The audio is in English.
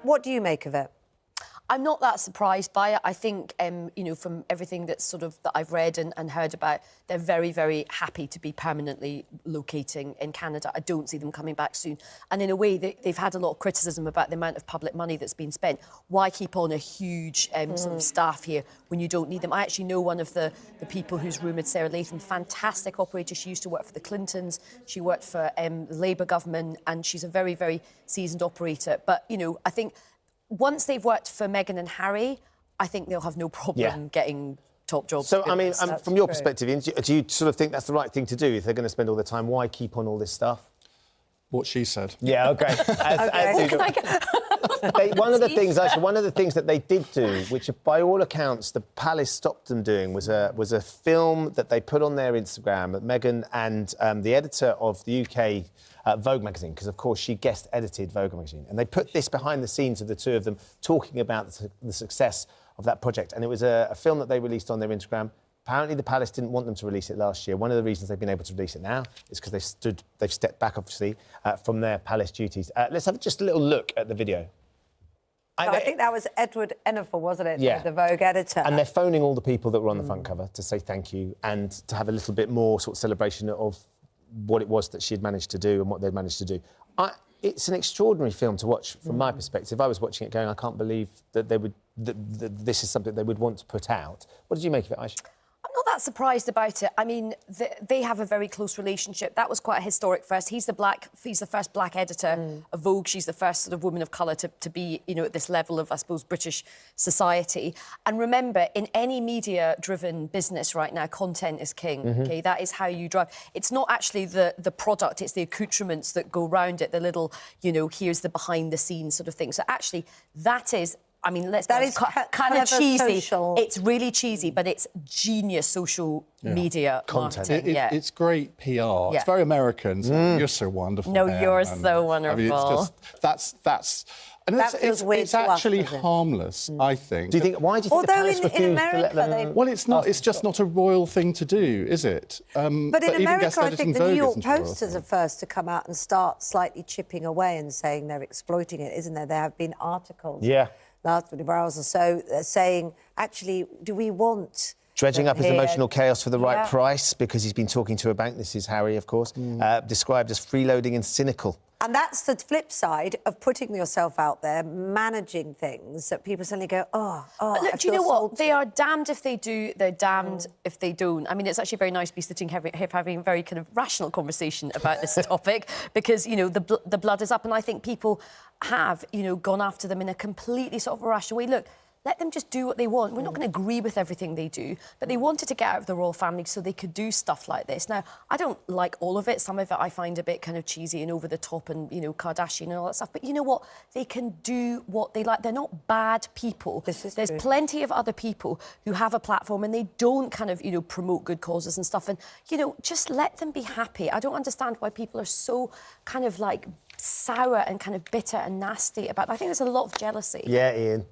What do you make of it? I'm not that surprised by it. I think, you know, from everything that's that I've read and heard about, they're very, very happy to be permanently locating in Canada. I don't see them coming back soon. And in a way, they've had a lot of criticism about the amount of public money that's been spent. Why keep on a huge sort of staff here when you don't need them? I actually know one of the people who's rumoured, Sarah Latham, fantastic operator. She used to work for the Clintons. She worked for the Labour government, and she's a very, very seasoned operator. But, you know, I think once they've worked for Meghan and Harry, I think they'll have no problem getting top jobs. So, I mean, from your perspective, Ian, do you sort of think that's the right thing to do? If they're going to spend all their time, why keep on all this stuff? What she said. Yeah, OK. One of the things that they did do, which by all accounts the Palace stopped them doing, was a film that they put on their Instagram. Meghan and the editor of the UK Vogue magazine, because of course she guest edited Vogue magazine, and they put this behind the scenes of the two of them talking about the success of that project. And it was a film that they released on their Instagram. Apparently the Palace didn't want them to release it last year. One of the reasons they've been able to release it now is because they've stepped back, obviously, from their Palace duties. Let's have just a little look at the video. I think that was Edward Ennifer, wasn't it? Yeah. The Vogue editor. And they're phoning all the people that were on the front cover to say thank you and to have a little bit more sort of celebration of what it was that she had managed to do and what they'd managed to do. It's an extraordinary film to watch from my perspective. I was watching it going, I can't believe that they would that this is something they would want to put out. What did you make of it, Aisha? I'm not that surprised about it. I mean, they have a very close relationship. That was quite a historic first. He's the first black editor of Vogue. She's the first sort of woman of colour to be, you know, at this level of, I suppose, British society. And remember, in any media-driven business right now, content is king, OK? That is how you drive. It's not actually the product, it's the accoutrements that go round it, the little, you know, here's the behind-the-scenes sort of thing. So actually, that is... I mean, that is kind of cheesy. Social. It's really cheesy, but it's genius social media content. It's great PR. Yeah. It's very American. So you're so wonderful. No, you're so wonderful. I mean, it's just and it's actually harmless, I think. Do you think? Why do you think? Although in America, well, it's not. It's just not a royal thing to do, is it? But in America, I think the New York Post is the first to come out and start slightly chipping away and saying they're exploiting it, isn't there? There have been articles. Yeah. Last 24 hours or so, saying, actually, do we want... Dredging up his emotional chaos for the right price, because he's been talking to a bank, this is Harry, of course, described as freeloading and cynical. And that's the flip side of putting yourself out there, managing things that people suddenly go, Look, do you know what? They are damned if they do, they're damned if they don't. I mean, it's actually very nice to be sitting here having a very kind of rational conversation about this topic because, you know, the blood is up, and I think people have, you know, gone after them in a completely sort of irrational way. Look, let them just do what they want. We're not going to agree with everything they do, but they wanted to get out of the royal family so they could do stuff like this. Now, I don't like all of it. Some of it I find a bit kind of cheesy and over the top and, you know, Kardashian and all that stuff. But you know what? They can do what they like. They're not bad people. There's plenty of other people who have a platform and they don't kind of, you know, promote good causes and stuff. And, you know, just let them be happy. I don't understand why people are so kind of, like, sour and kind of bitter and nasty about it. I think there's a lot of jealousy. Yeah, Ian.